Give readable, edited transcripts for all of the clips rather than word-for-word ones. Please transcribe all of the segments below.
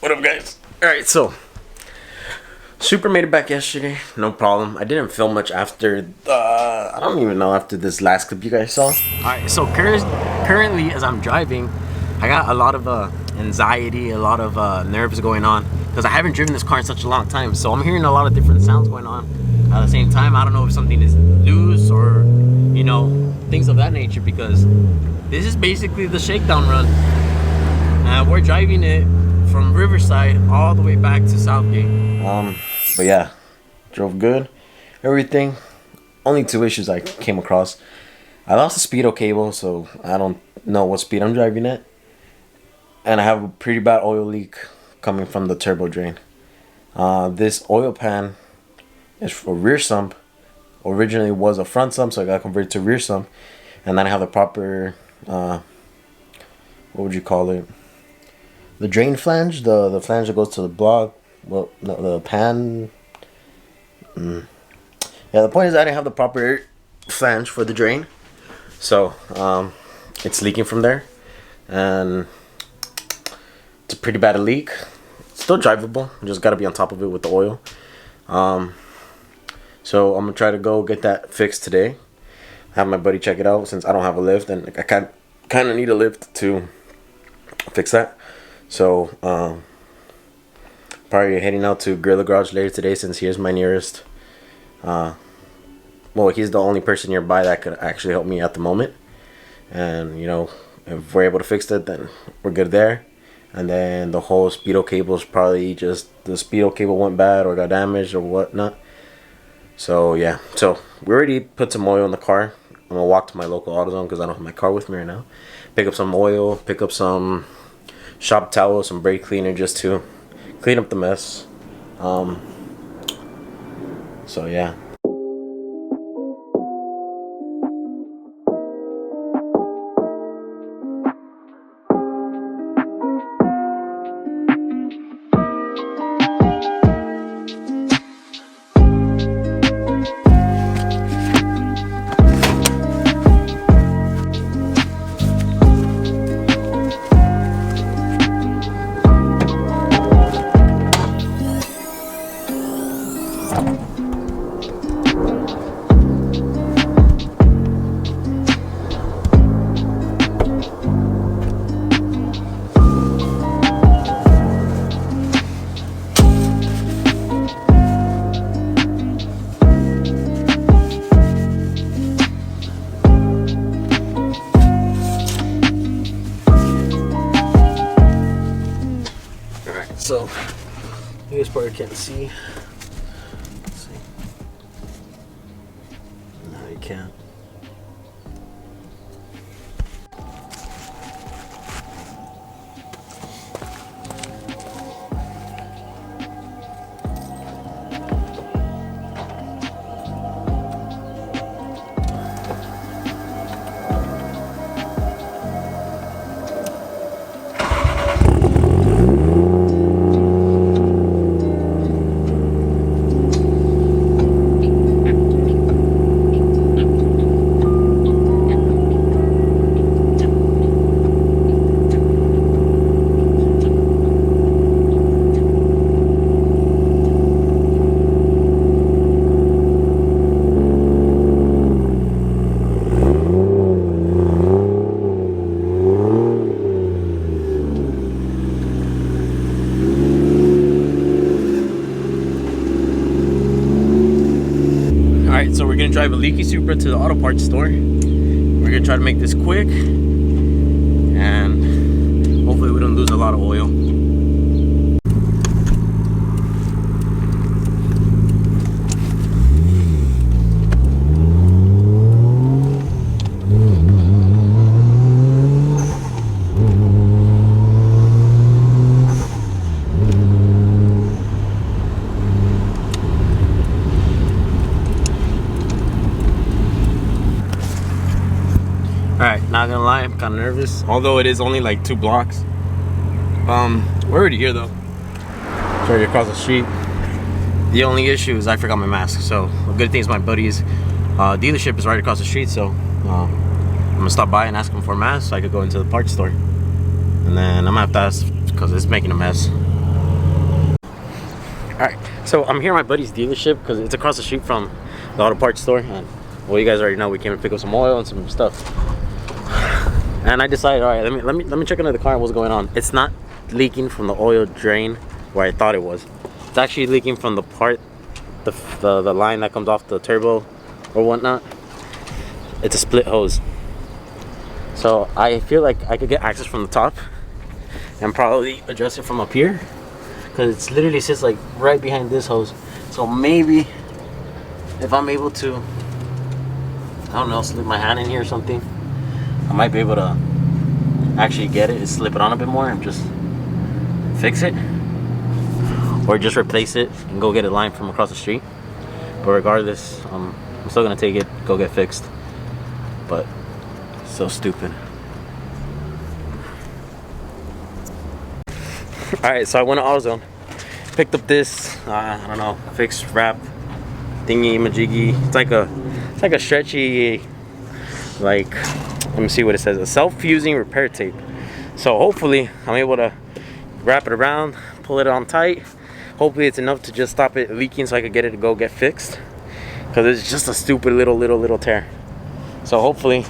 What up, guys? Alright, so Supra made it back yesterday, no problem. I didn't film much after I don't even know, after this last clip you guys saw. Alright, so currently as I'm driving, I got a lot of anxiety, a lot of nerves going on because I haven't driven this car in such a long time. So I'm hearing a lot of different sounds going on at the same time. I don't know if something is loose or, you know, things of that nature, because this is basically the shakedown run. And we're driving it from Riverside all the way back to Southgate. But yeah, drove good, everything. Only two issues I came across. I lost the speedo cable, so I don't know what speed I'm driving at. And I have a pretty bad oil leak coming from the turbo drain. This oil pan is for rear sump. Originally was a front sump, so I got converted to rear sump. And then I have the proper, what would you call it? The drain flange, the flange that goes to the block. Well, no, the pan. Yeah, the point is I didn't have the proper flange for the drain, so it's leaking from there, and it's a pretty bad leak. Still drivable, just gotta be on top of it with the oil. So I'm gonna try to go get that fixed today. Have my buddy check it out since I don't have a lift, and I kind of need a lift to fix that. So probably heading out to Gorilla Garage later today, since here's my nearest. Well, he's the only person nearby that could actually help me at the moment. And you know, if we're able to fix it, then we're good there. And then the whole speedo cable is probably just the speedo cable went bad or got damaged or whatnot. So yeah, so we already put some oil in the car. I'm gonna walk to my local AutoZone because I don't have my car with me right now. Pick up some oil, pick up some shop towel, some brake cleaner, just to clean up the mess. So yeah. So, you guys probably can't see. Let's see. No, you can't. Alright, so we're gonna drive a leaky Supra to the auto parts store. We're gonna try to make this quick, and hopefully we don't lose a lot of oil. Alright, not gonna lie, I'm kind of nervous. Although it is only like 2 blocks. We're already here though. It's already across the street. The only issue is I forgot my mask. So the good thing is my buddy's dealership is right across the street. So I'm gonna stop by and ask him for a mask so I could go into the parts store. And then I'm gonna have to ask because it's making a mess. So I'm here at my buddy's dealership because it's across the street from the auto parts store. And, well, you guys already know we came and pick up some oil and some stuff. And I decided, all right, let me check into the car and what's going on. It's not leaking from the oil drain where I thought it was. It's actually leaking from the part, the line that comes off the turbo or whatnot. It's a split hose. So I feel like I could get access from the top and probably adjust it from up here, because it literally sits like right behind this hose. So maybe if I'm able to, I don't know, slip my hand in here or something, I might be able to actually get it and slip it on a bit more and just fix it, or just replace it and go get a line from across the street. But regardless, I'm still gonna take it, go get fixed. But so stupid. All right, so I went to AutoZone, picked up this I don't know, fix wrap thingy majiggy. It's like a stretchy, like, let me see what it says, a self-fusing repair tape. So hopefully I'm able to wrap it around, pull it on tight. Hopefully it's enough to just stop it leaking so I could get it to go get fixed, because it's just a stupid little tear. So hopefully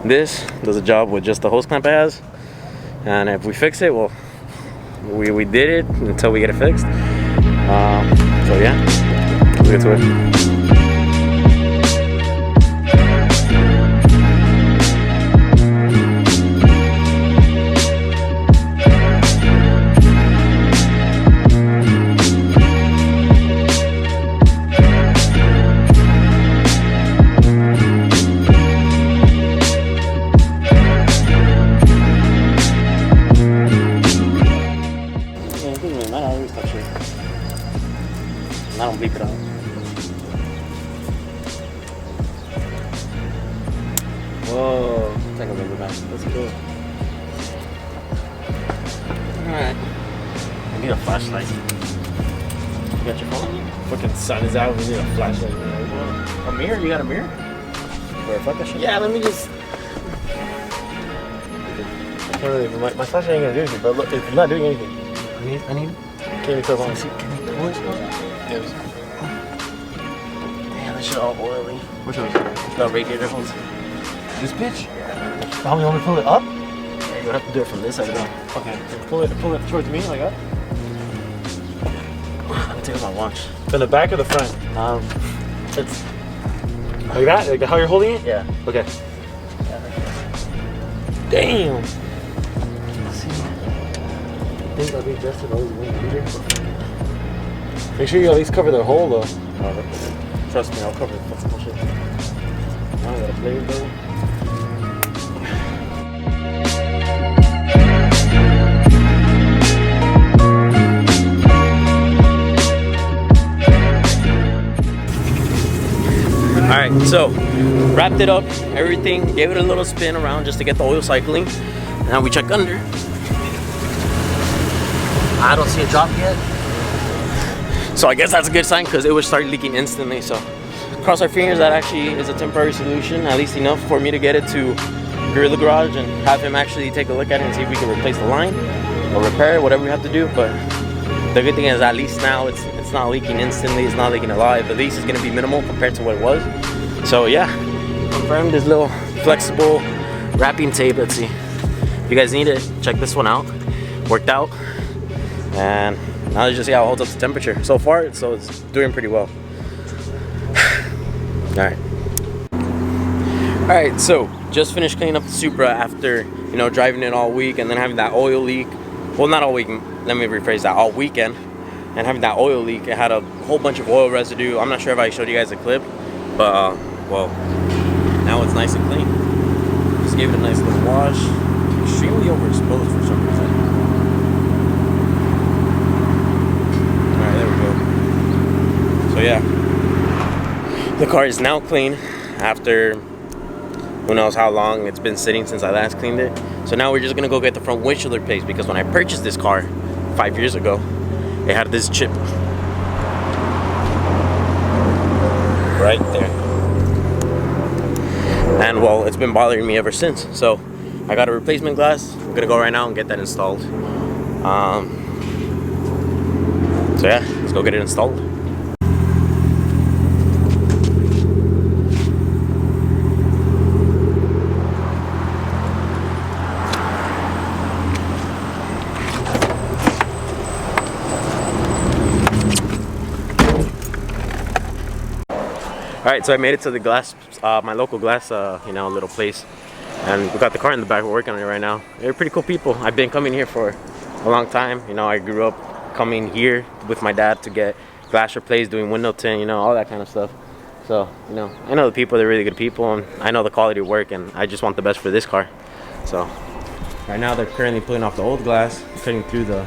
this does a job with just the hose clamp it has, and if we fix it, well, we did it until we get it fixed. So yeah, let's get to it. I don't bleep it out. Whoa, take a little bit back. That's cool. Alright. I need a flashlight. You got your phone? Fucking sun is out, we need a flashlight. A mirror? You got a mirror? Where, fuck that shit? Yeah, let me just... I can't really, my flashlight ain't gonna do anything, but look, it's not doing anything. I need can't even tell if can you pull this one? Yes. Damn, this shit all oily. Which one? The radiator hose. This bitch? Yeah. How we only pull it up? Yeah, you would have to do it from this side though. Okay. Pull it towards me like that. Let me take out my watch. From the back or the front? It's like that? Like how you're holding it? Yeah. Okay. Damn. See. I think I'll be adjusted all these wings. Make sure you at least cover the hole though. Oh, trust me, I'll cover it. That's bullshit. Now I gotta play with though. Alright, so wrapped it up, everything, gave it a little spin around just to get the oil cycling. Now we check under. I don't see a drop yet. So I guess that's a good sign, because it would start leaking instantly. So cross our fingers that actually is a temporary solution, at least enough for me to get it to Gorilla Garage and have him actually take a look at it and see if we can replace the line or repair it, whatever we have to do. But the good thing is at least now it's not leaking instantly, it's not leaking alive. At least it's gonna be minimal compared to what it was. So yeah, confirmed this little flexible wrapping tape. Let's see. If you guys need it, check this one out. Worked out. And now let's just see how it holds up to temperature. So far, so it's doing pretty well. Alright, so just finished cleaning up the Supra after, you know, driving it all week and then having that oil leak. Well, not all week, let me rephrase that, all weekend. And having that oil leak, it had a whole bunch of oil residue. I'm not sure if I showed you guys a clip, but well, now it's nice and clean. Just gave it a nice little wash. Extremely overexposed for some reason. So yeah, the car is now clean after who knows how long it's been sitting since I last cleaned it. So now we're just gonna go get the front windshield replaced, because when I purchased this car 5 years ago, it had this chip right there, and well, it's been bothering me ever since. So I got a replacement glass. I'm gonna go right now and get that installed. So yeah, let's go get it installed. Alright, so I made it to the glass, my local glass, you know, little place. And we got the car in the back, we're working on it right now. They're pretty cool people. I've been coming here for a long time. You know, I grew up coming here with my dad to get glass replaced, doing window tint, you know, all that kind of stuff. So, you know, I know the people, they're really good people, and I know the quality of work, and I just want the best for this car. So, right now they're currently pulling off the old glass, cutting through the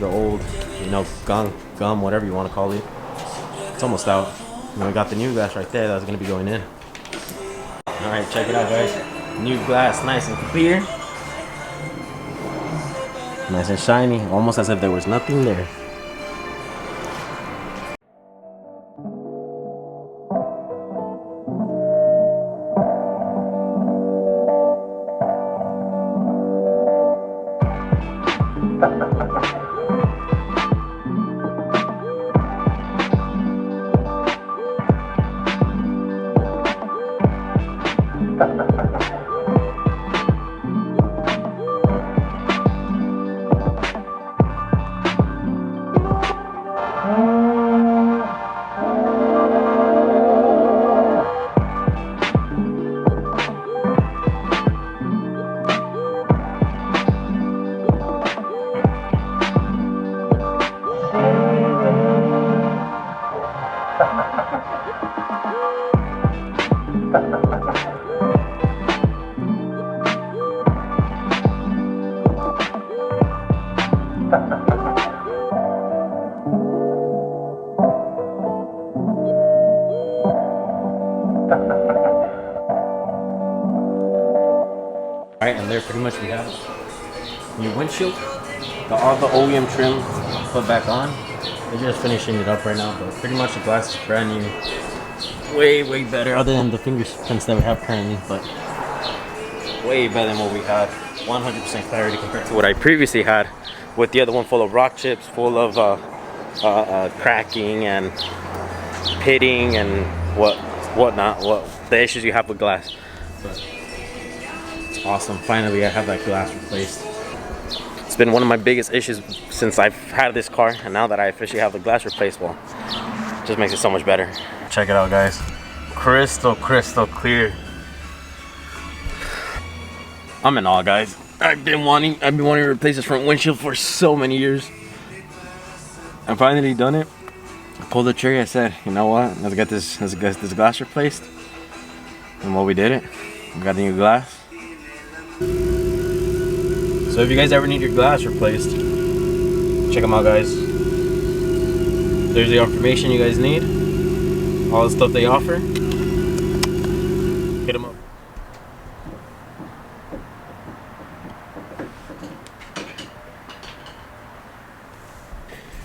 old, you know, gum, whatever you want to call it. It's almost out. And we got the new glass right there that's going to be going in. Alright, check it out, guys. New glass, nice and clear. Nice and shiny, almost as if there was nothing there. Alright, and there pretty much we have your windshield. All the OEM trim put back on. They're just finishing it up right now, but pretty much the glass is brand new. Way better, other than the fingerprints that we have currently, but way better than what we had. 100% clarity compared to what I previously had, with the other one full of rock chips, full of cracking and pitting and whatnot, the issues you have with glass. But it's awesome. Finally, I have that glass replaced. It's been one of my biggest issues since I've had this car, and now that I officially have the glass replaced, well, it just makes it so much better. Check it out, guys. Crystal clear. I'm in awe, guys. I've been wanting to replace this front windshield for so many years. I finally done it. I pulled the trigger. I said, you know what? Let's get this glass replaced. And well, we did it. We got the new glass. So if you guys ever need your glass replaced, check them out, guys. There's the information you guys need, all the stuff they offer. Hit them up.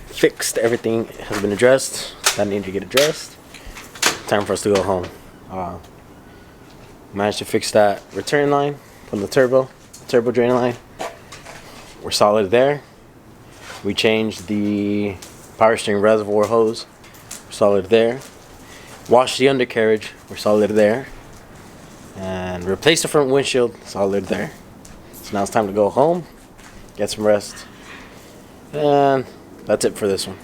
Fixed. Everything has been addressed that needed to get addressed. Time for us to go home. Managed to fix that return line from the turbo drain line. We're solid there. We changed the power steering reservoir hose. We're solid there. Washed the undercarriage. We're solid there. And replaced the front windshield. Solid there. So now it's time to go home, get some rest, and that's it for this one.